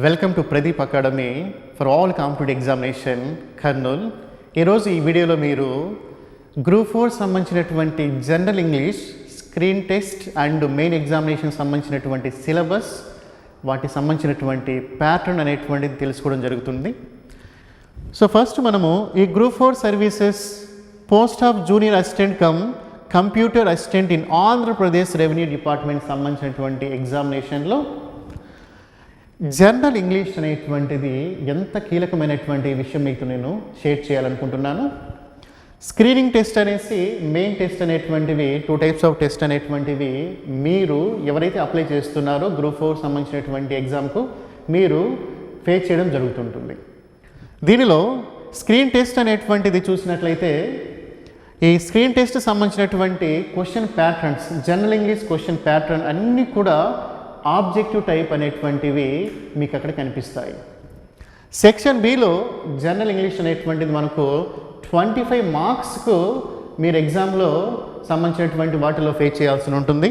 Welcome to Pradeep academy for all competitive examination Kurnool. ఈరోజు ఈ వీడియోలో మీరు గ్రూప్ 4 సంబంధించినటువంటి general English screen test and main examination సంబంధించినటువంటి సిలబస్, వాటికి సంబంధించినటువంటి ప్యాటర్న్ అనేటువంటిది తెలుసుకోవడం జరుగుతుంది. సో ఫస్ట్ మనము ఈ group 4 services post of junior assistant cum computer assistant in Andhra Pradesh revenue department సంబంధించినటువంటి ఎగ్జామినేషన్లో జనరల్ ఇంగ్లీష్ అనేటువంటిది ఎంత కీలకమైనటువంటి విషయం మీకు నేను షేర్ చేయాలనుకుంటున్నాను. స్క్రీనింగ్ టెస్ట్ అనేసి మెయిన్ టెస్ట్ అనేటువంటివి 2 టైప్స్ ఆఫ్ టెస్ట్ అనేటువంటివి మీరు ఎవరైతే అప్లై చేస్తున్నారో గ్రూప్ 4 సంబంధించినటువంటి ఎగ్జామ్కు మీరు ఫేస్ చేయడం జరుగుతుంటుంది. దీనిలో స్క్రీన్ టెస్ట్ అనేటువంటిది చూసినట్లయితే ఈ స్క్రీన్ టెస్ట్ సంబంధించినటువంటి question patterns, general English question pattern అన్నీ కూడా ఆబ్జెక్టివ్ టైప్ అనేటువంటివి మీకు అక్కడ కనిపిస్తాయి. సెక్షన్ బిలో జనరల్ ఇంగ్లీష్ అనేటువంటిది మనకు 25 మార్క్స్కు మీరు ఎగ్జామ్లో సంబంధించినటువంటి వాటిలో ఫేస్ చేయాల్సి ఉంటుంది.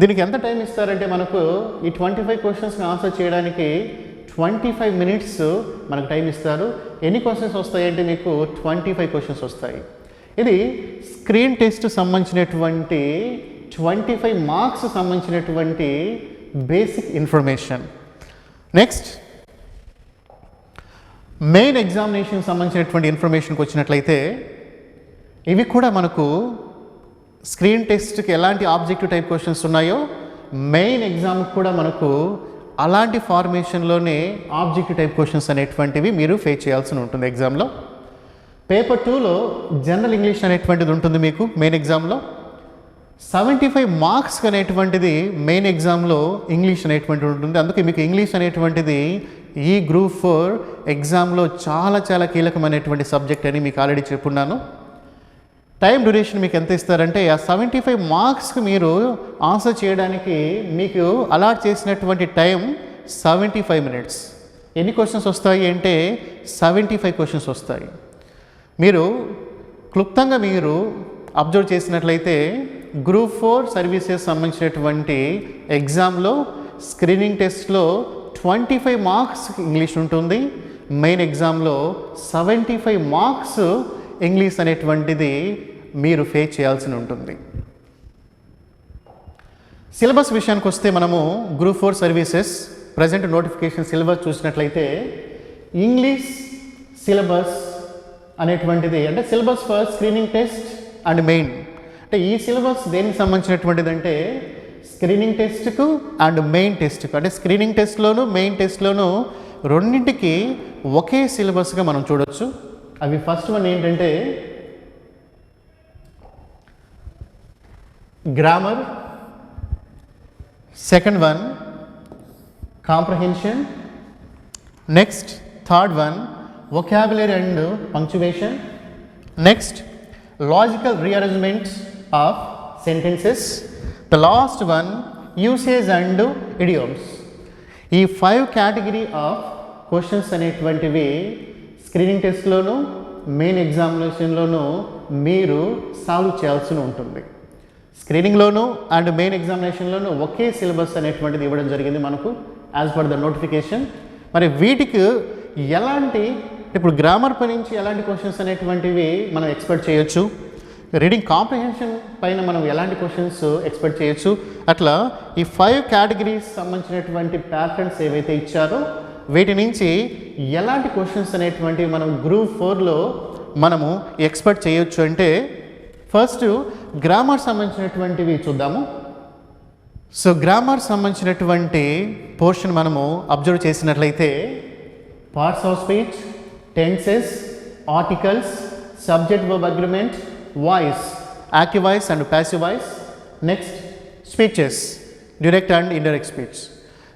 దీనికి ఎంత టైం ఇస్తారంటే మనకు ఈ 25 క్వశ్చన్స్ని ఆన్సర్ చేయడానికి 25 మినిట్స్ మనకు టైం ఇస్తారు. ఎన్ని క్వశ్చన్స్ వస్తాయంటే మీకు 25 క్వశ్చన్స్ వస్తాయి. ఇది స్క్రీన్ టెస్ట్ సంబంధించినటువంటి 25 మార్క్స్ సంబంధించినటువంటి basic information. Next main examination సంబంధించినటువంటి ఇన్ఫర్మేషన్కి వచ్చినట్లయితే ఇవి కూడా మనకు స్క్రీన్ టెస్ట్కి ఎలాంటి ఆబ్జెక్టివ్ టైప్ క్వశ్చన్స్ ఉన్నాయో మెయిన్ ఎగ్జామ్కి కూడా మనకు అలాంటి ఫార్మేషన్లోనే ఆబ్జెక్టివ్ టైప్ క్వశ్చన్స్ అనేటువంటివి మీరు ఫేస్ చేయాల్సి ఉంటుంది ఎగ్జామ్లో. పేపర్ 2లో జనరల్ ఇంగ్లీష్ అనేటువంటిది ఉంటుంది మీకు మెయిన్ ఎగ్జామ్లో. 75 మార్క్స్ అనేటువంటిది మెయిన్ ఎగ్జామ్లో ఇంగ్లీష్ అనేటువంటిది ఉంటుంది. అందుకే మీకు ఇంగ్లీష్ అనేటువంటిది ఈ గ్రూప్ 4 ఎగ్జామ్లో చాలా కీలకమైనటువంటి సబ్జెక్ట్ అని మీకు ఆల్రెడీ చెప్పున్నాను. టైం డ్యూరేషన్ మీకు ఎంత ఇస్తారంటే ఆ 75 మార్క్స్కి మీరు ఆన్సర్ చేయడానికి మీకు అలాట్ చేసినటువంటి టైం 75 మినిట్స్. ఎన్ని క్వశ్చన్స్ వస్తాయి అంటే 75 క్వశ్చన్స్ వస్తాయి. మీరు క్లుప్తంగా మీరు అబ్జర్వ్ చేసినట్లయితే గ్రూప్ 4 సర్వీసెస్ సంబంధించినటువంటి ఎగ్జామ్లో స్క్రీనింగ్ టెస్ట్లో 25 మార్క్స్ ఇంగ్లీష్ ఉంటుంది. మెయిన్ ఎగ్జామ్లో 75 మార్క్స్ ఇంగ్లీష్ అనేటువంటిది మీరు ఫేస్ చేయాల్సి ఉంటుంది. సిలబస్ విషయానికి వస్తే మనము group 4 services present notification syllabus చూసినట్లయితే ఇంగ్లీష్ సిలబస్ అనేటువంటిది అంటే syllabus for screening test and main అంటే ఈ సిలబస్ దేనికి సంబంధించినటువంటిది అంటే స్క్రీనింగ్ టెస్ట్కు అండ్ మెయిన్ టెస్ట్కు అంటే స్క్రీనింగ్ టెస్ట్లోను మెయిన్ టెస్ట్లోను రెండింటికి ఒకే సిలబస్గా మనం చూడొచ్చు. అవి ఫస్ట్ వన్ ఏంటంటే grammar, second one comprehension, next third one vocabulary and punctuation, next logical rearrangement of sentences, the last one usage and idioms. ఈ 5 కేటగిరీ ఆఫ్ క్వశ్చన్స్ అనేటువంటివి screening టెస్ట్లోను మెయిన్ ఎగ్జామినేషన్లోనూ మీరు సాల్వ్ చేయాల్సి ఉంటుంది. స్క్రీనింగ్లోను అండ్ మెయిన్ ఎగ్జామినేషన్లోనూ ఒకే సిలబస్ అనేటువంటిది ఇవ్వడం జరిగింది మనకు యాజ్ పర్ ద నోటిఫికేషన్. మరి వీటికి ఎలాంటి ఇప్పుడు గ్రామర్ పై నుంచి ఎలాంటి క్వశ్చన్స్ అనేటువంటివి మనం ఎక్స్పెక్ట్ చేయొచ్చు, రీడింగ్ కాంప్రిహెన్షన్ పైన మనం ఎలాంటి క్వశ్చన్స్ ఎక్స్పెక్ట్ చేయొచ్చు, అట్లా ఈ 5 కేటగిరీస్ సంబంధించినటువంటి ప్యాటర్న్స్ ఏవైతే ఇచ్చారో వీటి నుంచి ఎలాంటి క్వశ్చన్స్ అనేటువంటివి మనం గ్రూప్ 4లో మనము ఎక్స్పెక్ట్ చేయొచ్చు అంటే ఫస్ట్ గ్రామర్ సంబంధించినటువంటివి చూద్దాము. సో గ్రామర్ సంబంధించినటువంటి పోర్షన్ మనము అబ్జర్వ్ చేసినట్లయితే parts of speech, tenses, articles, subject verb agreement, voice, active voice and passive voice, next speeches, direct and indirect speech.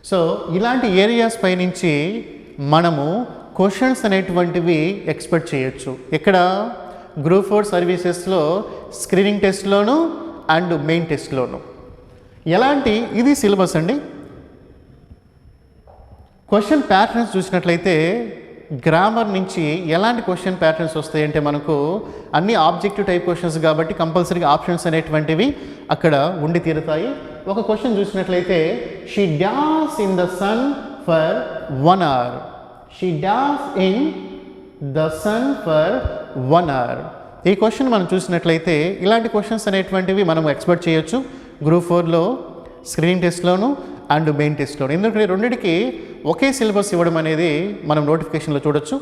So ఇలాంటి ఏరియాస్ పై నుంచి మనము క్వశ్చన్స్ అనేటువంటివి ఎక్స్పెక్ట్ చేయొచ్చు. ఇక్కడ గ్రూప్ 4 సర్వీసెస్లో స్క్రీనింగ్ టెస్ట్లోను అండ్ మెయిన్ టెస్ట్లోను ఎలాంటి ఇది సిలబస్ అండి. క్వశ్చన్ ప్యాటర్న్స్ చూసినట్లయితే గ్రామర్ నుంచి ఎలాంటి క్వశ్చన్ ప్యాటర్న్స్ వస్తాయంటే మనకు అన్ని ఆబ్జెక్టివ్ టైప్ క్వశ్చన్స్ కాబట్టి కంపల్సరీగా ఆప్షన్స్ అనేటువంటివి అక్కడ ఉండి తీరుతాయి. ఒక క్వశ్చన్ చూసినట్లయితే she dance in the sun for 1 hour. She does in the sun for 1 hour. ఈ క్వశ్చన్ మనం చూసినట్లయితే ఇలాంటి క్వశ్చన్స్ అనేటువంటివి మనం ఎక్స్పెక్ట్ చేయొచ్చు గ్రూప్ 4లో స్క్రీనింగ్ టెస్ట్లోను అండ్ మెయిన్ టెస్ట్లోను. ఎందుకంటే రెండింటికి ఒకే సిలబస్ ఇవ్వడం అనేది మనం నోటిఫికేషన్లో చూడొచ్చు.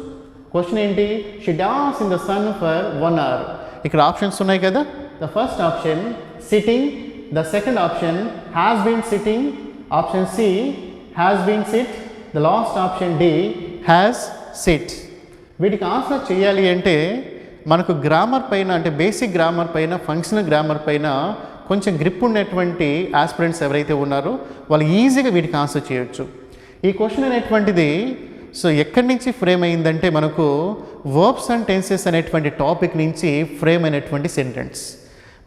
క్వశ్చన్ ఏంటి? She dance in the sun for 1 hour. ఇక్కడ ఆప్షన్స్ ఉన్నాయి కదా. The first option sitting, the second option has been sitting, option C has been sit, the last option D has sit. వీటికి ఆన్సర్ చేయాలి అంటే మనకు grammar పైన అంటే basic grammar పైన ఫంక్షనల్ గ్రామర్ పైన కొంచెం గ్రిప్ ఉన్నటువంటి ఆస్పిరెంట్స్ ఎవరైతే ఉన్నారో వాళ్ళు ఈజీగా వీటికి ఆన్సర్ చేయొచ్చు. ఈ క్వశ్చన్ అనేటువంటిది సో ఎక్కడి నుంచి ఫ్రేమ్ అయిందంటే మనకు వర్బ్స్ అండ్ టెన్సెస్ అనేటువంటి టాపిక్ నుంచి ఫ్రేమ్ అయినటువంటి సెంటెన్స్.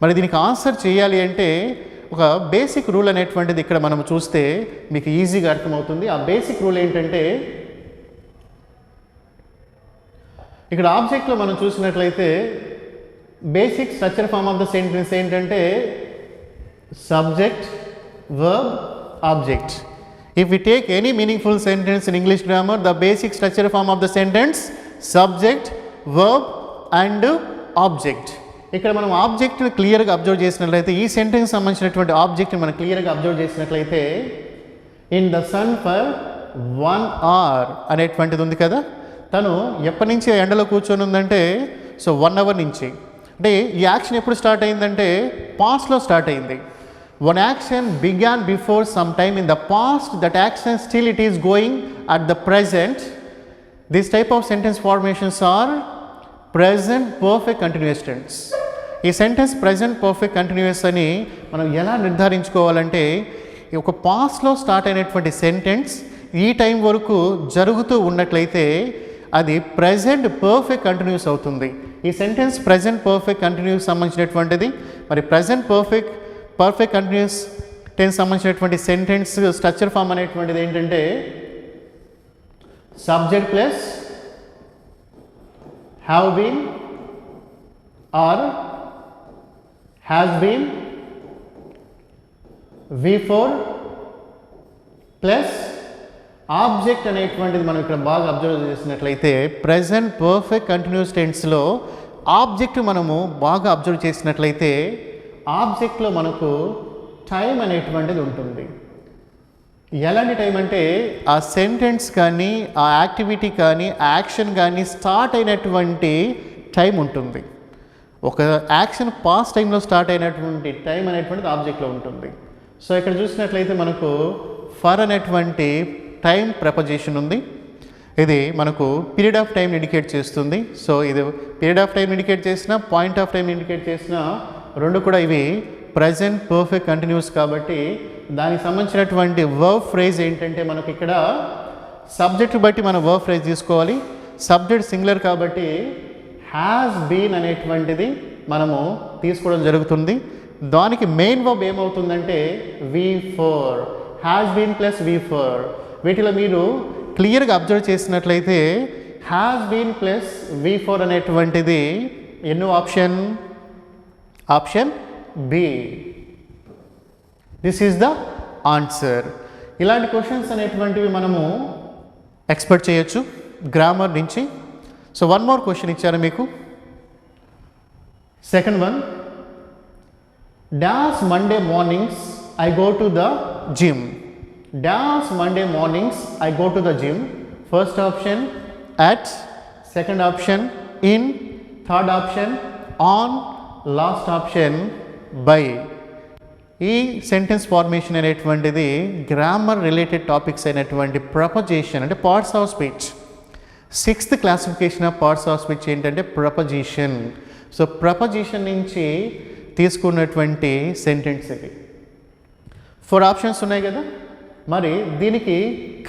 మరి దీనికి ఆన్సర్ చేయాలి అంటే ఒక బేసిక్ రూల్ అనేటువంటిది ఇక్కడ మనం చూస్తే మీకు ఈజీగా అర్థమవుతుంది. ఆ బేసిక్ రూల్ ఏంటంటే ఇక్కడ ఆబ్జెక్ట్లో మనం చూసినట్లయితే basic structure form of the sentence ఏంటంటే subject, verb, object. If we take any meaningful sentence in English grammar, the basic structure form of the sentence subject, verb and object. ఇక్కడ మనం ఆబ్జెక్ట్ని క్లియర్గా observe చేసినట్లయితే ఈ సెంటెన్స్ సంబంధించినటువంటి ఆబ్జెక్ట్ని మనం క్లియర్గా observe చేసినట్లయితే in the sun for 1 hour అనేటువంటిది ఉంది కదా. తను ఎప్పటి నుంచి ఎండలో కూర్చొని ఉందంటే సో 1 hour నుంచి. అంటే ఈ యాక్షన్ ఎప్పుడు స్టార్ట్ అయిందంటే పాస్ట్లో స్టార్ట్ అయింది. One action began before some time in the past, that action still it is going at the present. This type of sentence formations are present perfect continuous tense. ఈ sentence present perfect continuous అని మనం ఎలా నిర్ధారించుకోవాలంటే ఒక పాస్ట్లో start అయినటువంటి sentence ఈ time వరకు జరుగుతూ ఉన్నట్లయితే అది present perfect continuous అవుతుంది. ఈ సెంటెన్స్ present perfect continuous సంబంధించినటువంటిది. మరి present పర్ఫెక్ట్ కంటిన్యూస్ టెన్స్ సంబంధించినటువంటి సెంటెన్స్ స్ట్రక్చర్ ఫామ్ అనేటువంటిది ఏంటంటే subject plus have been or has been V4 plus object అనేటువంటిది మనం ఇక్కడ బాగా అబ్జర్వ్ చేసినట్లయితే ప్రెజెంట్ పర్ఫెక్ట్ కంటిన్యూస్ టెన్స్లో ఆబ్జెక్ట్ మనము బాగా అబ్జర్వ్ చేసినట్లయితే ఆబ్జెక్ట్లో మనకు టైం అనేటువంటిది ఉంటుంది. ఎలాంటి టైం అంటే ఆ సెంటెన్స్ కానీ ఆ యాక్టివిటీ కానీ యాక్షన్ కానీ స్టార్ట్ అయినటువంటి టైం ఉంటుంది. ఒక యాక్షన్ పాస్ టైంలో స్టార్ట్ అయినటువంటి టైం అనేటువంటిది ఆబ్జెక్ట్లో ఉంటుంది. సో ఇక్కడ చూసినట్లయితే మనకు ఫర్ అనేటువంటి టైం ప్రపోజిషన్ ఉంది. ఇది మనకు పీరియడ్ ఆఫ్ టైం ఇండికేట్ చేస్తుంది. సో ఇది పీరియడ్ ఆఫ్ టైం ఇండికేట్ చేసిన పాయింట్ ఆఫ్ టైం ఇండికేట్ చేసిన రెండు కూడా ఇవి ప్రజెంట్ పర్ఫెక్ట్ కంటిన్యూస్ కాబట్టి దానికి సంబంధించినటువంటి వర్బ్ ఫ్రేజ్ ఏంటంటే మనకి ఇక్కడ సబ్జెక్ట్ బట్టి మనం వర్బ్ ఫ్రేజ్ తీసుకోవాలి. సబ్జెక్ట్ సింగులర్ కాబట్టి హ్యాస్ బీన్ అనేటువంటిది మనము తీసుకోవడం జరుగుతుంది. దానికి మెయిన్ వర్బ్ ఏమవుతుందంటే V4 has been plus V4. వీటిలో మీరు క్లియర్గా అబ్జర్వ్ చేసినట్లయితే హ్యాస్ బీన్ ప్లస్ V4 అనేటువంటిది ఎన్నో option B. This is the answer. ఇలాంటి క్వశ్చన్స్ అనేటువంటివి మనము ఎక్స్పెక్ట్ చేయొచ్చు గ్రామర్ నుంచి. సో వన్ మోర్ క్వశ్చన్ ఇచ్చారు మీకు. Second one, dash Monday mornings I go to the gym. Dash Monday mornings I go to the gym. First option at, second option in, third option on, last option by. ఈ sentence formation అనేటువంటిది grammar related topics అయినటువంటి preposition అంటే parts of speech. 6th classification of parts of speech ఏంటంటే preposition. So preposition నుంచి తీసుకున్నటువంటి sentence ఇది. 4 options ఉన్నాయి కదా. మరి దీనికి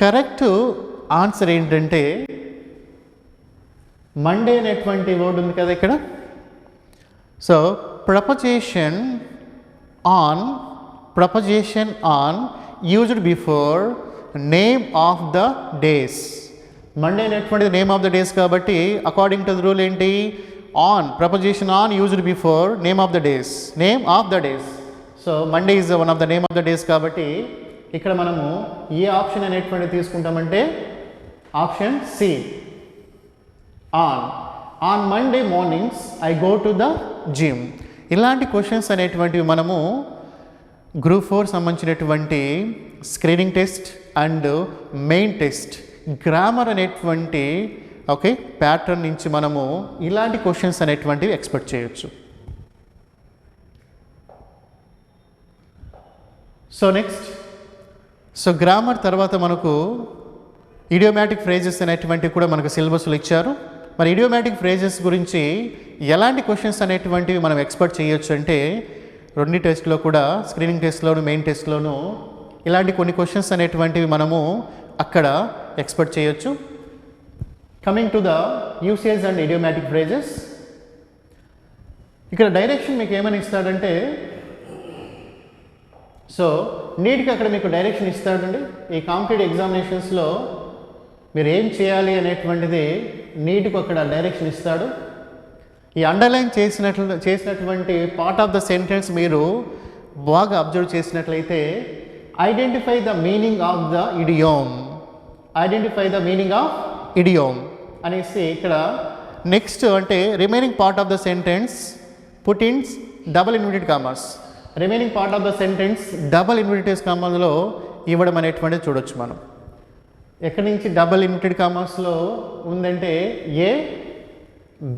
కరెక్ట్ ఆన్సర్ ఏంటంటే మండే అనేటువంటి వర్డ్ ఉంది కదా ఇక్కడ. So preposition on used before name of the days. Monday అనేటువంటిది నేమ్ ఆఫ్ ద డేస్ కాబట్టి అకార్డింగ్ టు ద రూల్ ఏంటి, on, preposition on used before name of the days. So Monday is one of the name of the days కాబట్టి ఇక్కడ మనము ఏ option అనేటువంటిది తీసుకుంటామంటే option C, on Monday mornings I go to the gym. ఇలాంటి questions అనేటువంటివి మనము group 4 సంబంధించినటువంటి screening test and main test grammar అనేటువంటి ఓకే ప్యాటర్న్ నుంచి మనము ఇలాంటి క్వశ్చన్స్ అనేటువంటివి ఎక్స్పెక్ట్ చేయొచ్చు. సో నెక్స్ట్, సో గ్రామర్ తర్వాత మనకు ఇడియోమాటిక్ ఫ్రేజెస్ అనేటువంటివి కూడా మనకు సిలబస్లో ఇచ్చారు. మరి ఇడియోమాటిక్ ఫ్రేజెస్ గురించి ఎలాంటి క్వశ్చన్స్ అనేటువంటివి మనం ఎక్స్పెక్ట్ చేయొచ్చు అంటే రెండు టెస్ట్లో కూడా స్క్రీనింగ్ టెస్ట్లోను మెయిన్ టెస్ట్లోను ఇలాంటి కొన్ని క్వశ్చన్స్ అనేటువంటివి మనము అక్కడ ఎక్స్పెక్ట్ చేయొచ్చు. Coming to the usage and idiomatic phrases, ఇక్కడ డైరెక్షన్ మీకు ఏమని ఇస్తాడంటే, సో నీట్గా అక్కడ మీకు డైరెక్షన్ ఇస్తాడండి. ఈ కాంపిటేటివ్ ఎగ్జామినేషన్స్లో మీరు ఏం చేయాలి అనేటువంటిది నీట్గా అక్కడ డైరెక్షన్ ఇస్తాడు. ఈ అండర్లైన్ చేసినటువంటి పార్ట్ ఆఫ్ ద సెంటెన్స్ మీరు బాగా అబ్జర్వ్ చేసినట్లయితే identify the meaning of the idiom, identify the meaning of idiom అనేసి ఇక్కడ నెక్స్ట్ అంటే remaining part of the sentence put in double inverted commas, remaining part of the sentence double inverted కామర్స్లో ఇవ్వడం అనేటువంటిది చూడొచ్చు మనం. ఎక్కడి నుంచి డబుల్ ఇన్వర్టెడ్ కామర్స్లో ఉందంటే ఏ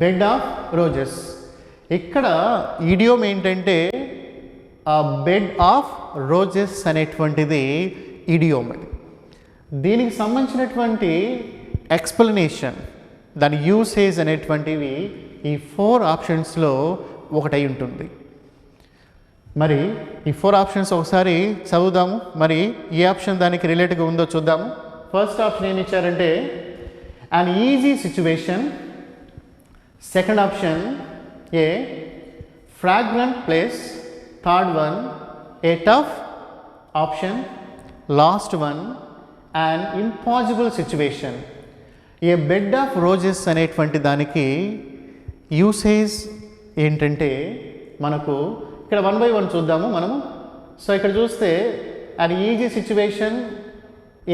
బెడ్ ఆఫ్ రోజెస్. ఇక్కడ ఇడియోమ్ ఏంటంటే ఆ బెడ్ ఆఫ్ రోజెస్ అనేటువంటిది ఇడియోమ్. అది దీనికి సంబంధించినటువంటి ఎక్స్ప్లెనేషన్, దాని యూసేజ్ అనేటువంటివి ఈ 4 ఆప్షన్స్లో ఒకటై ఉంటుంది. మరి ఈ 4 ఆప్షన్స్ ఒకసారి చదువుదాము, మరి ఏ ఆప్షన్ దానికి రిలేటెడ్గా ఉందో చూద్దాము. ఫస్ట్ ఆప్షన్ ఏమి ఇచ్చారంటే an easy situation, second option A fragrant place, third one a tough option, last one and impossible situation. A bed of roses అనేటువంటి దానికి యూసేజ్ ఏంటంటే మనకు ఇక్కడ 1 by 1 చూద్దాము మనము. సో ఇక్కడ చూస్తే అది ఈజీ సిచ్యువేషన్,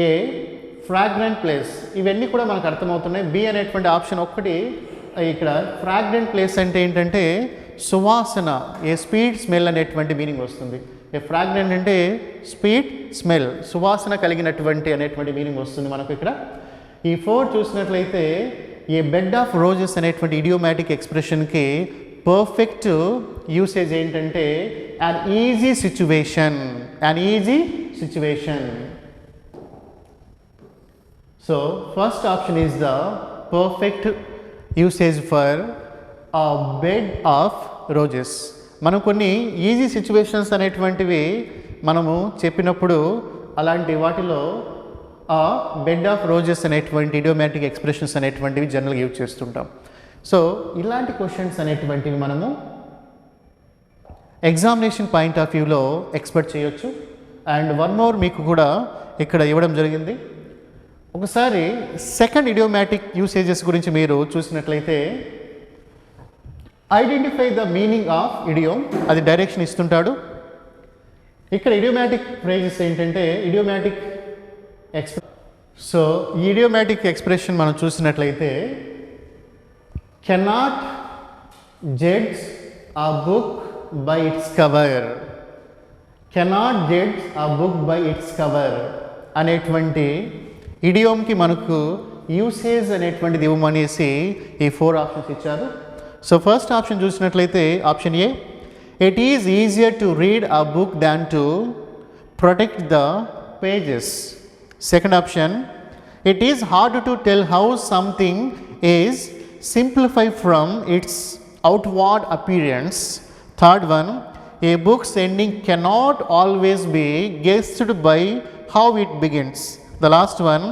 ఏ ఫ్రాగ్రెంట్ ప్లేస్, ఇవన్నీ కూడా మనకు అర్థమవుతున్నాయి. బి అనేటువంటి ఆప్షన్ ఒక్కటి ఇక్కడ ఫ్రాగ్రెంట్ ప్లేస్ అంటే ఏంటంటే సువాసన, ఏ స్వీట్ స్మెల్ అనేటువంటి మీనింగ్ వస్తుంది. ఏ ఫ్రాగ్రెంట్ అంటే స్వీట్ స్మెల్, సువాసన కలిగినటువంటి అనేటువంటి మీనింగ్ వస్తుంది మనకు ఇక్కడ. ఈ 4 చూసినట్లయితే ఏ బెడ్ ఆఫ్ రోజెస్ అనేటువంటి ఇడియోమాటిక్ ఎక్స్ప్రెషన్కి పర్ఫెక్ట్ యూసేజ్ ఏంటంటే an easy situation, an easy situation. So first option is the perfect usage for ఆ బెడ్ ఆఫ్ రోజెస్. మనం కొన్ని ఈజీ సిచ్యువేషన్స్ అనేటువంటివి మనము చెప్పినప్పుడు అలాంటి వాటిలో ఆ బెడ్ ఆఫ్ రోజెస్ అనేటువంటి ఇడియోమాటిక్ ఎక్స్ప్రెషన్స్ అనేటువంటివి జనరల్గా యూజ్ చేస్తుంటాం. సో ఇలాంటి క్వశ్చన్స్ అనేటువంటివి మనము ఎగ్జామినేషన్ పాయింట్ ఆఫ్ వ్యూలో ఎక్స్పెక్ట్ చేయొచ్చు. అండ్ వన్ మోర్ మీకు కూడా ఇక్కడ ఇవ్వడం జరిగింది. ఒకసారి సెకండ్ ఇడియోమాటిక్ యూసేజెస్ గురించి మీరు చూసినట్లయితే ఐడెంటిఫై ద మీనింగ్ ఆఫ్ ఇడియోమ్, అది డైరెక్షన్ ఇస్తుంటాడు. ఇక్కడ ఇడియోమాటిక్ ఫ్రేజెస్ ఏంటంటే ఇడియోమాటిక్ సో ఈ ఇడియోమాటిక్ ఎక్స్ప్రెషన్ మనం చూసినట్లయితే కెనాట్ జడ్జ్ ఆ book by its cover, cannot judge ఆ బుక్ బై ఇట్స్ కవర్ అనేటువంటి ఇడియోమ్కి మనకు యూసేజ్ అనేటువంటిది ఇవ్వమనేసి ఈ 4 ఆప్షన్స్ ఇచ్చారు. సో ఫస్ట్ ఆప్షన్ చూసినట్లయితే option A, it is easier to read a book than to protect the pages. Second option, it is hard to tell how something is simplified from its outward appearance. Third one, a book's ending cannot always be guessed by how it begins. The last one,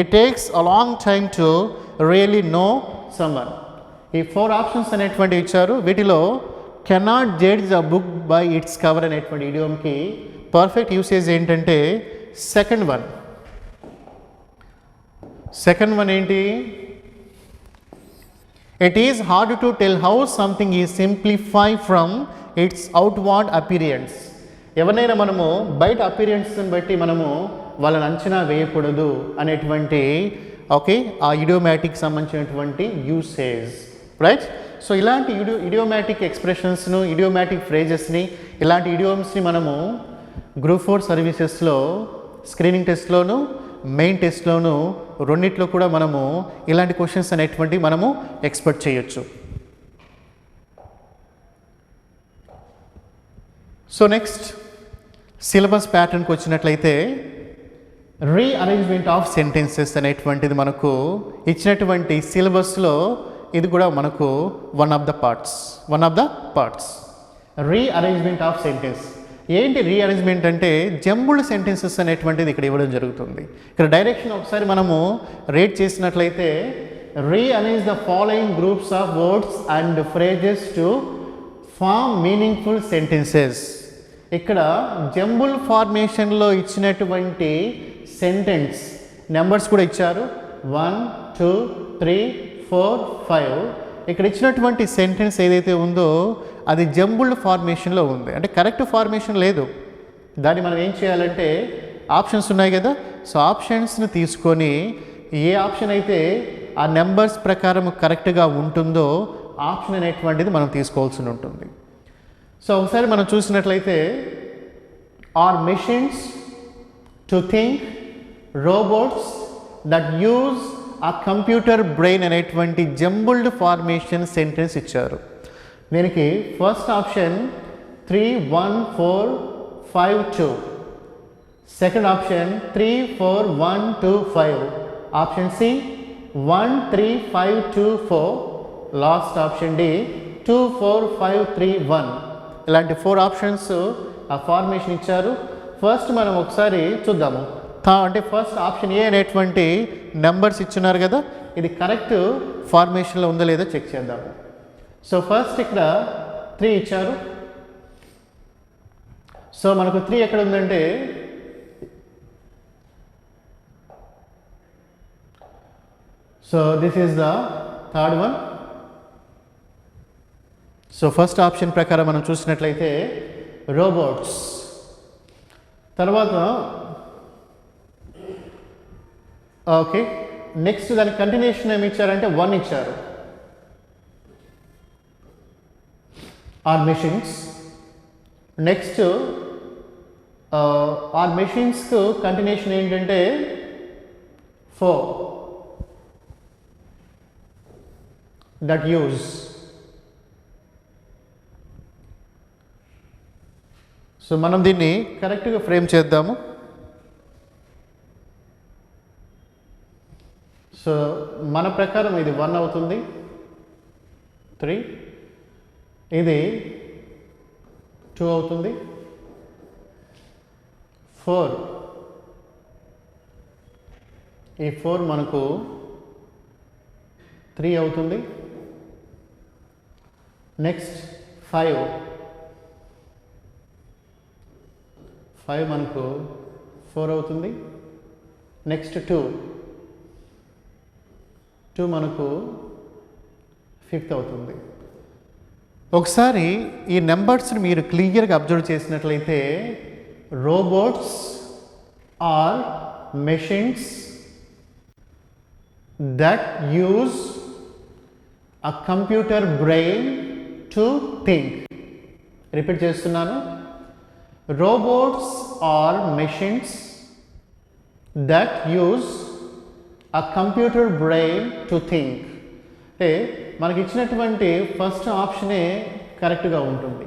it takes a long time to really know someone. ఈ 4 options అనేటువంటి ఇచ్చారు. వీటిలో cannot judge the book by its cover అనేటువంటి ఇడియోమ్కి perfect usage ఏంటంటే second one. Second one ఏంటి? It is hard to tell how something is simplify from it's outward appearance. ఎవరినైనా మనము బయట అపీరియన్స్ని బట్టి మనము వాళ్ళని అంచనా వేయకూడదు అనేటువంటి ఓకే ఆ ఇడియోమాటిక్ సంబంధించినటువంటి యూసేజ్ రైట్. సో ఇలాంటి ఇడియోమాటిక్ ఎక్స్ప్రెషన్స్ను ఇడియోమాటిక్ ఫ్రేజెస్ని ఇలాంటి ఇడియోమ్స్ని మనము గ్రూప్ 4 సర్వీసెస్లో స్క్రీనింగ్ టెస్ట్లోను మెయిన్ టెస్ట్లోను రెండిట్లో కూడా మనము ఇలాంటి క్వశ్చన్స్ అనేటువంటి మనము ఎక్స్పెక్ట్ చేయొచ్చు. సో నెక్స్ట్ సిలబస్ ప్యాటర్న్కి వచ్చినట్లయితే రీఅరేంజ్మెంట్ ఆఫ్ సెంటెన్సెస్ అనేటువంటిది మనకు ఇచ్చినటువంటి సిలబస్లో ఇది కూడా మనకు one of the parts rearrangement of sentence. ఏంటి రీఅరేంజ్మెంట్ అంటే జంబుల్డ్ సెంటెన్సెస్ అనేటువంటిది ఇక్కడ ఇవ్వడం జరుగుతుంది. ఇక్కడ డైరెక్షన్ ఒకసారి మనము రేట్ చేసినట్లయితే rearrange the following groups of words and phrases to form meaningful sentences. ఇక్కడ జంబుల్ ఫార్మేషన్లో ఇచ్చినటువంటి సెంటెన్స్ నెంబర్స్ కూడా ఇచ్చారు 1 2 3 4 5. ఇక్కడ ఇచ్చినటువంటి సెంటెన్స్ ఏదైతే ఉందో అది జంబుల్డ్ ఫార్మేషన్లో ఉంది, అంటే కరెక్ట్ ఫార్మేషన్ లేదు. దాన్ని మనం ఏం చేయాలంటే ఆప్షన్స్ ఉన్నాయి కదా, సో ఆప్షన్స్ని తీసుకొని ఏ ఆప్షన్ అయితే ఆ నెంబర్స్ ప్రకారం కరెక్ట్గా ఉంటుందో ఆప్షన్ అనేటువంటిది మనం తీసుకోవాల్సి ఉంటుంది. సో ఒకసారి మనం చూసినట్లయితే are machines to think robots that use a computer brain అనేటువంటి జంబుల్డ్ ఫార్మేషన్ సెంటెన్స్ ఇచ్చారు. దీనికి first option 3 1 4 5 2, second option 3 4 1 2 5, option C 1 3 5 2 4, last option D 2 4 5 3 1. ఇలాంటి 4 ఆప్షన్స్ ఆ ఫార్మేషన్ ఇచ్చారు. ఫస్ట్ మనం ఒకసారి చూద్దాము. అంటే ఫస్ట్ ఆప్షన్ ఏ అనేటువంటి నెంబర్స్ ఇచ్చున్నారు కదా, ఇది కరెక్ట్ ఫార్మేషన్లో ఉందో లేదో చెక్ చేద్దాము. సో ఫస్ట్ ఇక్కడ 3 ఇచ్చారు. సో మనకు 3 ఎక్కడ ఉందంటే so this is the third one. So first option ప్రకారం మనం చూసినట్లయితే రోబోట్స్. తర్వాత ఓకే నెక్స్ట్ దానికి కంటిన్యూషన్ ఏమి ఇచ్చారంటే 1 ఇచ్చారు, ఆర్ మెషిన్స్. నెక్స్ట్ ఆర్ మెషిన్స్కు కంటిన్యూషన్ ఏంటంటే 4 దట్ యూజ్. సో మనం దీన్ని కరెక్ట్గా ఫ్రేమ్ చేద్దాము. సో మన ప్రకారం ఇది 1 అవుతుంది, 3, ఇది 2 అవుతుంది, 4, ఈ 4 మనకు 3 అవుతుంది. నెక్స్ట్ 5 మనకు 4 అవుతుంది. నెక్స్ట్ 2 మనకు 5th అవుతుంది. ఒకసారి ఈ నెంబర్స్ని మీరు క్లియర్గా అబ్జర్వ్ చేసినట్లయితే robots are machines that use a computer brain to think. Repeat చేస్తున్నాను, robots are machines that use a computer brain to think. అంటే మనకి ఇచ్చినటువంటి ఫస్ట్ ఆప్షనే కరెక్ట్గా ఉంటుంది.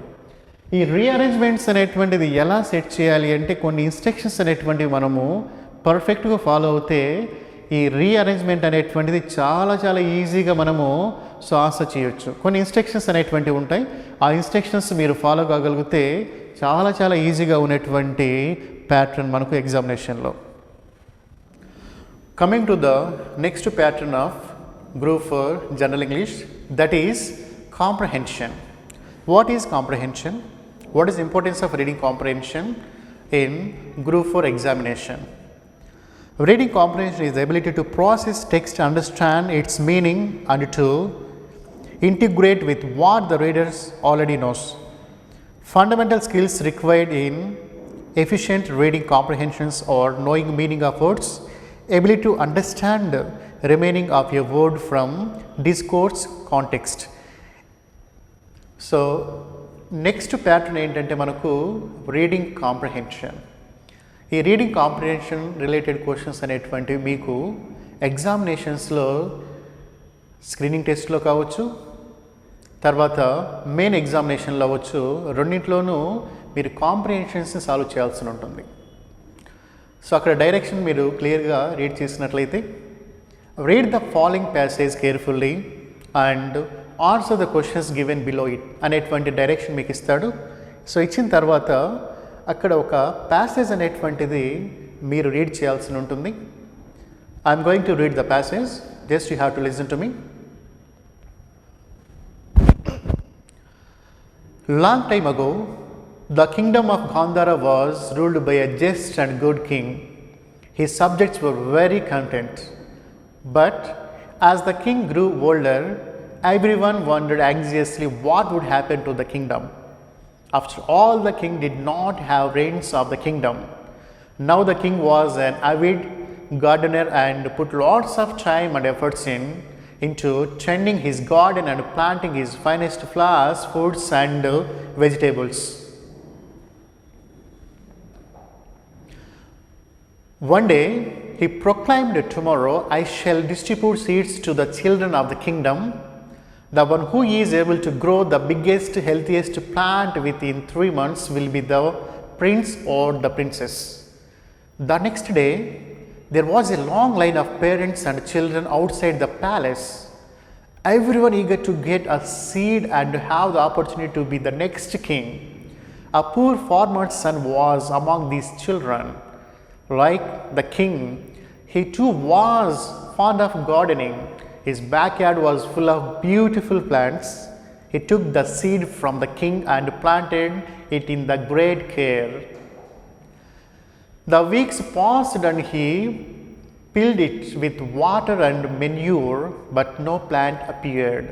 ఈ రీఅరేంజ్మెంట్స్ అనేటువంటిది ఎలా సెట్ చేయాలి అంటే కొన్ని ఇన్స్ట్రక్షన్స్ అనేటువంటివి మనము పర్ఫెక్ట్గా ఫాలో అవుతే ఈ రీఅరేంజ్మెంట్ అనేటువంటిది చాలా చాలా ఈజీగా మనము ఆన్సర్ చేయొచ్చు. కొన్ని ఇన్స్ట్రక్షన్స్ అనేటువంటివి ఉంటాయి, ఆ ఇన్స్ట్రక్షన్స్ మీరు ఫాలో కాగలిగితే చాలా చాలా ఈజీగా ఉన్నటువంటి ప్యాటర్న్ మనకు ఎగ్జామినేషన్లో. Coming to the next pattern of Group 4 General English, that is comprehension. What is comprehension? What is importance of reading comprehension in Group 4 examination? Reading comprehension is the ability to process text, understand its meaning and to integrate with what the readers already knows. Fundamental skills required in efficient reading comprehensions or knowing meaning of words, ability to understand remaining of a word from discourse context. So next pattern ఏంటంటే మనకు reading comprehension. ఈ reading comprehension related questions అనేటువంటివి మీకు ఎగ్జామినేషన్స్లో screening టెస్ట్లో కావచ్చు, తర్వాత main ఎగ్జామినేషన్లో అవ్వచ్చు, రెండింటిలోనూ మీరు కాంప్రహెన్షన్స్ని సాల్వ్ చేయాల్సి ఉంటుంది. సో అక్కడ డైరెక్షన్ మీరు క్లియర్గా రీడ్ చేసినట్లయితే, read the following passage carefully and answer the questions given below it అనేటువంటి డైరెక్షన్ మీకు ఇస్తాడు. సో ఇచ్చిన తర్వాత అక్కడ ఒక ప్యాసేజ్ అనేటువంటిది మీరు రీడ్ చేయాల్సి ఉంటుంది. I'm going to read the passage, just you have to listen to me. Long time ago, the kingdom of Gandhara was ruled by a just and good king. His subjects were very content. But as the king grew older, everyone wondered anxiously what would happen to the kingdom. After all, the king did not have reins of the kingdom. Now the king was an avid gardener and put lots of time and efforts into tending his garden and planting his finest flowers, fruits and vegetables. One day he proclaimed, "Tomorrow I shall distribute seeds to the children of the kingdom. The one who is able to grow the biggest, healthiest plant within 3 months will be the prince or the princess." The next day, there was a long line of parents and children outside the palace, everyone eager to get a seed and have the opportunity to be the next king. A poor farmer's son was among these children. Like the king, he too was fond of gardening. His backyard was full of beautiful plants. He took the seed from the king and planted it in the great care. The weeks passed and he filled it with water and manure, but no plant appeared.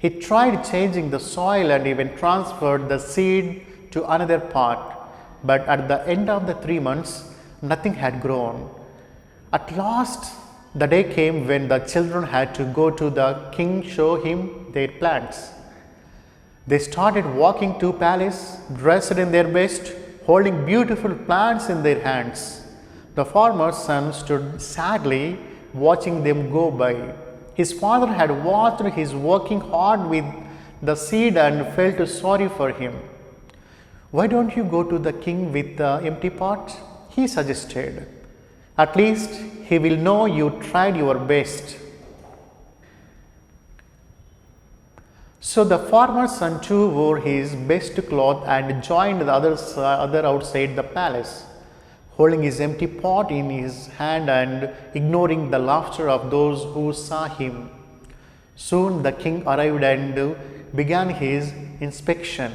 He tried changing the soil and even transferred the seed to another pot, but at the end of the 3 months, nothing had grown. At last, the day came when the children had to go to the king show him their plants. They started walking to palace, dressed in their best, holding beautiful plants in their hands. The farmer's son stood sadly watching them go by. His father had watched his working hard with the seed and felt sorry for him. "Why don't you go to the king with the empty pot?" he suggested. "At least he will know you tried your best." So the farmer's son too wore his best cloth and joined the other outside the palace, holding his empty pot in his hand and ignoring the laughter of those who saw him. Soon the king arrived and began his inspection.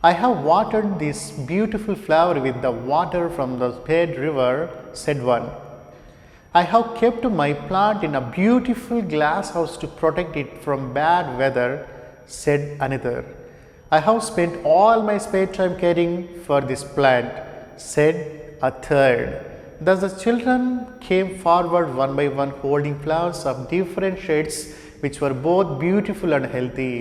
"I have watered this beautiful flower with the water from the Spade River," said one. "I have kept my plant in a beautiful glass house to protect it from bad weather," said another. "I have spent all my spare time caring for this plant," said a third. Thus the children came forward one by one, holding flowers of different shades which were both beautiful and healthy.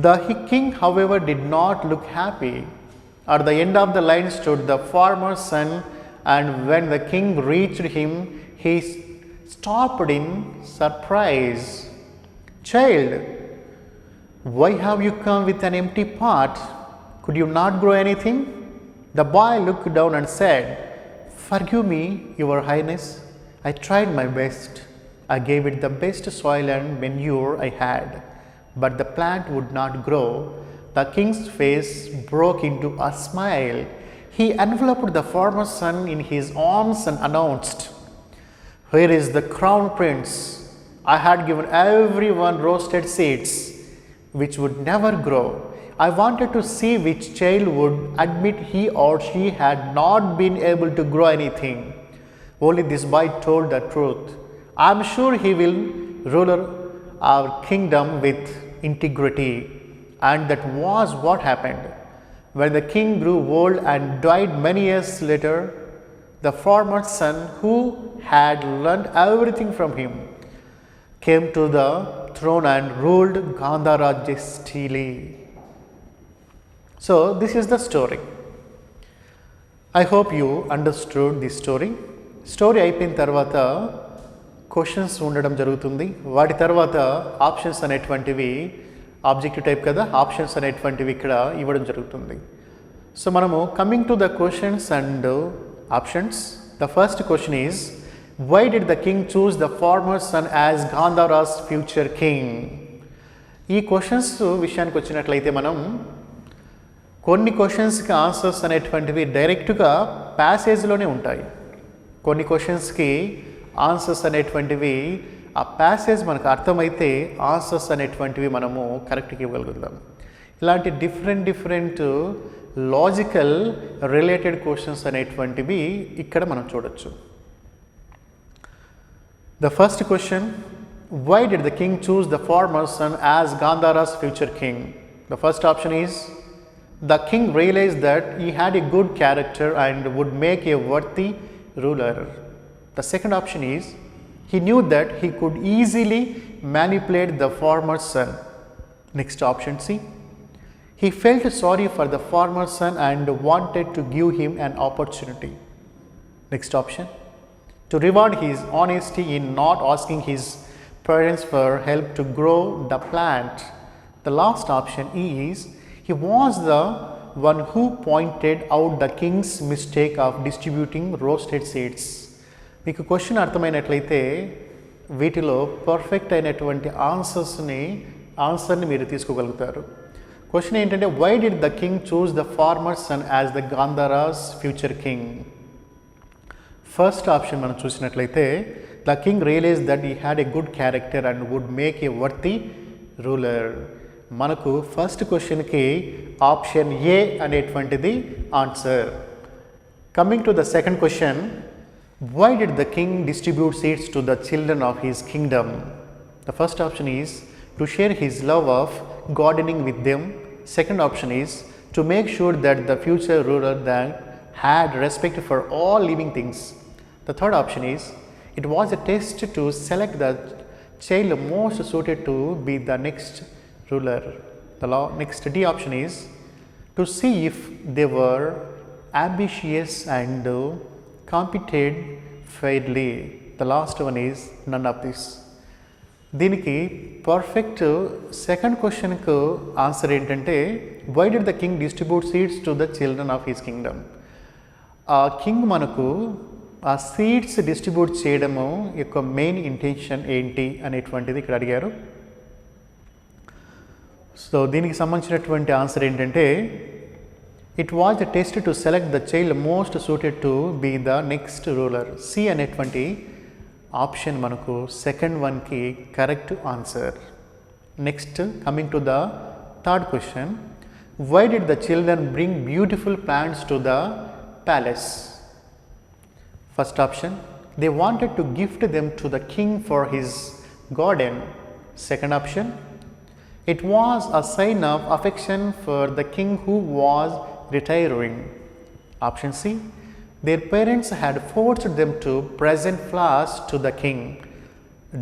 The king, however, did not look happy. At the end of the line stood the farmer's son, and when the king reached him, he stopped in surprise. "Child, why have you come with an empty pot? Could you not grow anything?" The boy looked down and said, "Forgive me, Your Highness. I tried my best. I gave it the best soil and manure I had, but the plant would not grow." The king's face broke into a smile. He enveloped the farmer's son in his arms and announced, "Here is the crown prince. I had given everyone roasted seeds which would never grow. I wanted to see which child would admit he or she had not been able to grow anything. Only this boy told the truth. I am sure he will rule our kingdom with integrity." and that was what happened. When the king grew old and died many years later, the farmer's son, who had learned everything from him, came to the throne and ruled Gandhara justly. So this is the story. I hope you understood this story. Story అయిపోయిన తర్వాత questions ఉండడం జరుగుతుంది. వాటి తర్వాత options అనేటువంటివి objective type కదా, options అనేటువంటివి ఇక్కడ ఇవ్వడం జరుగుతుంది. సో మనము coming to the questions and options. The first question is, why did the king choose the farmer son as Gandhara's future king? ఈ క్వశ్చన్స్ విషయానికి వచ్చినట్లయితే మనం కొన్ని క్వశ్చన్స్కి ఆన్సర్స్ అనేటువంటివి డైరెక్ట్గా ప్యాసేజ్లోనే ఉంటాయి. కొన్ని క్వశ్చన్స్కి ఆన్సర్స్ అనేటువంటివి ఆ ప్యాసేజ్ మనకు అర్థమైతే ఆన్సర్స్ అనేటువంటివి మనము కరెక్ట్గా ఇవ్వగలుగుతాం. ఇలాంటి డిఫరెంట్ లాజికల్ రిలేటెడ్ క్వశ్చన్స్ అనేటువంటివి ఇక్కడ మనం చూడొచ్చు. The first question, why did the king choose the farmer son as Gandhara's future king? The first option is, the king realized that he had a good character and would make a worthy ruler. The second option is, he knew that he could easily manipulate the farmer's son. Next option C, he felt sorry for the farmer's son and wanted to give him an opportunity. Next option, to reward his honesty in not asking his parents for help to grow the plant. The last option is, he was the one who pointed out the king's mistake of distributing roasted seeds. మీకు question అర్థమైనట్లయితే వీటిలో perfect అయినటువంటి ఆన్సర్ని మీరు తీసుకోగలుగుతారు. Question ఏంటంటే, why did the king choose the farmer son as the Gandhara's future king? First option మనం చూసినట్లయితే, the king realise that he had a good character and would make a worthy ruler. మనకు first క్వశ్చన్కి option A అనేటువంటిది answer. Coming to the second question, why did the king distribute seeds to the children of his Kingdom? The first option is to share his love of gardening with them. Second option is to make sure that the future ruler that had respect for all living things. The third option is, it was a test to select the child most suited to be the next ruler. The next D option is to see if they were ambitious and competed fairly. The last one is none of this. దీనికి perfect second క్వశ్చన్కు answer ఏంటంటే, why did the king distribute seeds to the children of his kingdom? ఆ king మనకు ఆ seeds distribute చేయడము యొక్క main intention ఏంటి అనేటువంటిది ఇక్కడ అడిగారు. సో దీనికి సంబంధించినటువంటి ఆన్సర్ ఏంటంటే, it was the test to select the child most suited to be the next ruler. C అనేటువంటి ఆప్షన్ మనకు సెకండ్ వన్కి correct answer. Next coming to the third question, why did the children bring beautiful plants to the palace? First option, they wanted to gift them to the king for his garden. Second option, it was a sign of affection for the king who was retiring. Option C, their parents had forced them to present flowers to the king.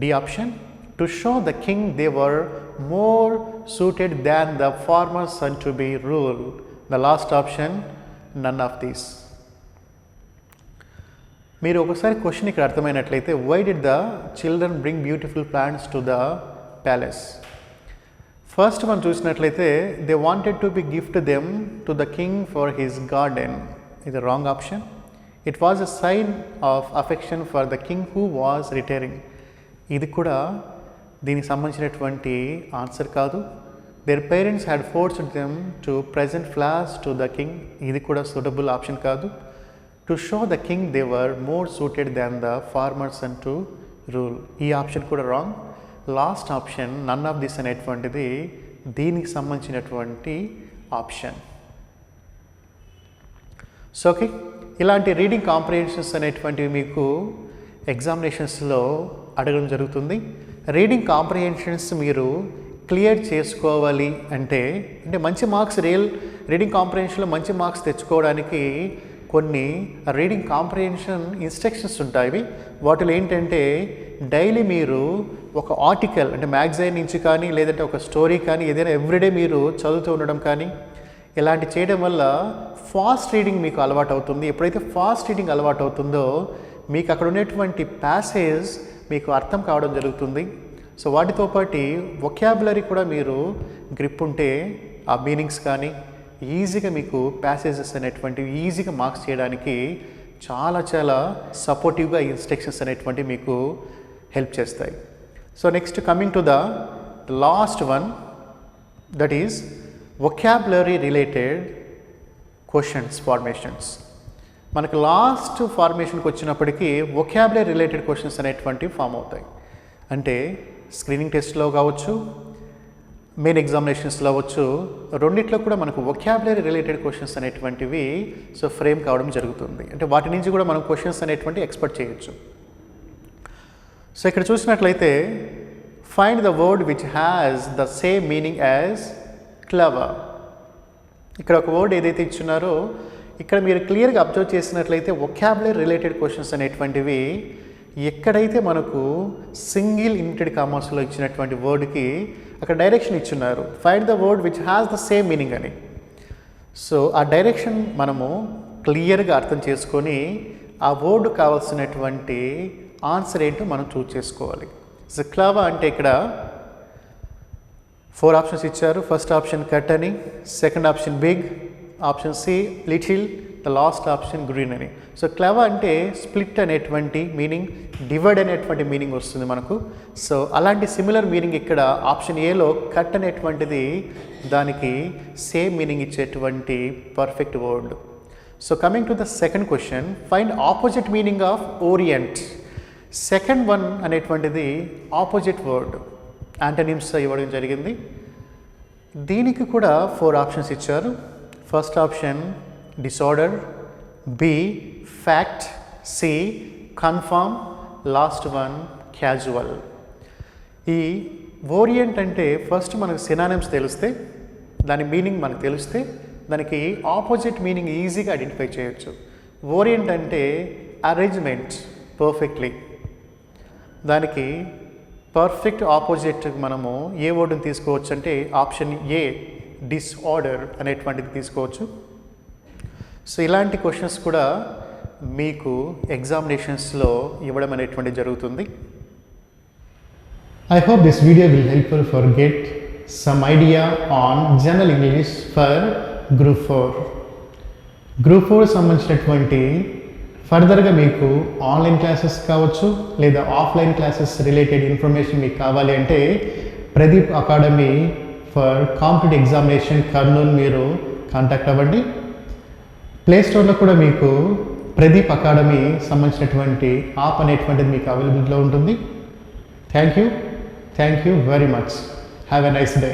D option, to show the king they were more suited than the farmer's son to be ruled. The last option, none of these. మీరు ఒకసారి question ఇక్కడ అర్థమైనట్లయితే, why did the children bring beautiful plants to the palace? First మనం చూసినట్లయితే, they wanted to be gift them to the king for his garden. ఇది wrong option. It was a sign of affection for the king who was retiring. ఇది కూడా దీనికి సంబంధించినటువంటి answer కాదు. Their parents had forced them to present flowers to the king. ఇది కూడా suitable option కాదు. To show the king they were more suited than the farmers and to rule. ఈ option కూడా wrong. Last option none of this అనేటువంటిది దీనికి సంబంధించినటువంటి option. So okay, ఇలాంటి reading comprehensions అనేటువంటివి మీకు ఎగ్జామినేషన్స్లో అడగడం జరుగుతుంది. రీడింగ్ కాంప్రిహెన్షన్స్ మీరు క్లియర్ చేసుకోవాలి అంటే మంచి మార్క్స్ రీడింగ్ కాంప్రహెన్షన్లో మంచి మార్క్స్ తెచ్చుకోవడానికి కొన్ని రీడింగ్ కాంప్రహెన్షన్ ఇన్స్ట్రక్షన్స్ ఉంటాయి. వాటిలో ఏంటంటే డైలీ మీరు ఒక ఆర్టికల్ అంటే మ్యాగజైన్ నుంచి కానీ లేదంటే ఒక స్టోరీ కానీ ఏదైనా ఎవ్రీడే మీరు చదువుతూ ఉండడం కానీ ఇలాంటి చేయడం వల్ల ఫాస్ట్ రీడింగ్ మీకు అలవాటు అవుతుంది. ఎప్పుడైతే ఫాస్ట్ రీడింగ్ అలవాటు అవుతుందో మీకు అక్కడ ఉన్నటువంటి ప్యాసేజ్ మీకు అర్థం కావడం జరుగుతుంది. సో వాటితో పాటు వొకాబులరీ కూడా మీరు గ్రిప్ ఉంటే ఆ మీనింగ్స్ కానీ ఈజీగా మీకు ప్యాసేజెస్ అనేటువంటివి ఈజీగా మార్క్స్ చేయడానికి చాలా చాలా సపోర్టివ్గా ఇన్స్ట్రక్షన్స్ అనేటువంటివి మీకు హెల్ప్ చేస్తాయి. So next coming to the last one, that is vocabulary related questions formations. మనకు లాస్ట్ ఫార్మేషన్కి వచ్చినప్పటికీ వొకాబులరీ రిలేటెడ్ క్వశ్చన్స్ అనేటువంటివి ఫామ్ అవుతాయి. అంటే స్క్రీనింగ్ టెస్ట్లో కావచ్చు, మెయిన్ ఎగ్జామినేషన్స్లో అవ్వచ్చు, రెండిట్లో కూడా మనకు వొకాబులరీ రిలేటెడ్ క్వశ్చన్స్ అనేటువంటివి ఫ్రేమ్ కావడం జరుగుతుంది. అంటే వాటి నుంచి కూడా మనం క్వశ్చన్స్ అనేటువంటి ఎక్స్పెక్ట్ చేయొచ్చు. సో ఇక్కడ చూసినట్లయితే find the word which has the same meaning as clever. ఇక్కడ ఒక వర్డ్ ఏదైతే ఇచ్చున్నారో ఇక్కడ మీరు క్లియర్గా అబ్జర్వ్ చేసినట్లయితే వొకాబులరీ రిలేటెడ్ క్వశ్చన్స్ అనేటువంటివి ఎక్కడైతే మనకు సింగిల్ ఇన్వర్టెడ్ కామర్స్లో ఇచ్చినటువంటి వర్డ్కి అక్కడ డైరెక్షన్ ఇచ్చున్నారు, find the word which has the same meaning అని. సో ఆ డైరెక్షన్ మనము క్లియర్గా అర్థం చేసుకొని ఆ వర్డ్ కావాల్సినటువంటి ఆన్సర్ ఏంటో మనం చూస్ చేసుకోవాలి. సో క్లవర్ అంటే ఇక్కడ 4 ఆప్షన్స్ ఇచ్చారు. ఫస్ట్ ఆప్షన్ కట్ అని, second option big, option C little, the last option green అని. సో క్లవర్ అంటే స్ప్లిట్ అనేటువంటి మీనింగ్, డివైడ్ అనేటువంటి మీనింగ్ వస్తుంది మనకు. సో అలాంటి సిమిలర్ మీనింగ్ ఇక్కడ ఆప్షన్ ఏలో కట్ అనేటువంటిది దానికి సేమ్ మీనింగ్ ఇచ్చేటువంటి perfect word. So coming to the second question, find opposite meaning of orient. Second one అనేటువంటిది ఆపోజిట్ వర్డ్, యాంటనిమ్స్ ఇవ్వడం జరిగింది. దీనికి కూడా 4 ఆప్షన్స్ ఇచ్చారు. First option disorder, B fact, C confirm, last one casual. ఈ orient అంటే first మనకు synonyms తెలిస్తే, దాని మీనింగ్ మనకు తెలిస్తే దానికి ఆపోజిట్ మీనింగ్ ఈజీగా ఐడెంటిఫై చేయొచ్చు. ఓరియంట్ అంటే అరేంజ్మెంట్ పర్ఫెక్ట్లీ, దానికి పర్ఫెక్ట్ ఆపోజిట్ మనము ఏ వర్డ్ని తీసుకోవచ్చు అంటే ఆప్షన్ ఏ డిస్ఆర్డర్ అనేటువంటిది తీసుకోవచ్చు. సో ఇలాంటి క్వశ్చన్స్ కూడా మీకు ఎగ్జామినేషన్స్లో ఇవ్వడం అనేటువంటిది జరుగుతుంది. I hope this video will help you for get some idea on General English for Group 4. Group 4 సంబంధించినటువంటి ఫర్దర్గా మీకు ఆన్లైన్ క్లాసెస్ కావచ్చు లేదా ఆఫ్లైన్ క్లాసెస్ రిలేటెడ్ ఇన్ఫర్మేషన్ మీకు కావాలి అంటే Pradeep academy for competitive examination Kurnool మీరు కాంటాక్ట్ అవ్వండి. ప్లే స్టోర్లో కూడా మీకు ప్రదీప్ అకాడమీ సంబంధించినటువంటి యాప్ అనేటువంటిది మీకు అవైలబిలిటీలో ఉంటుంది. Thank you very much. Have a nice day.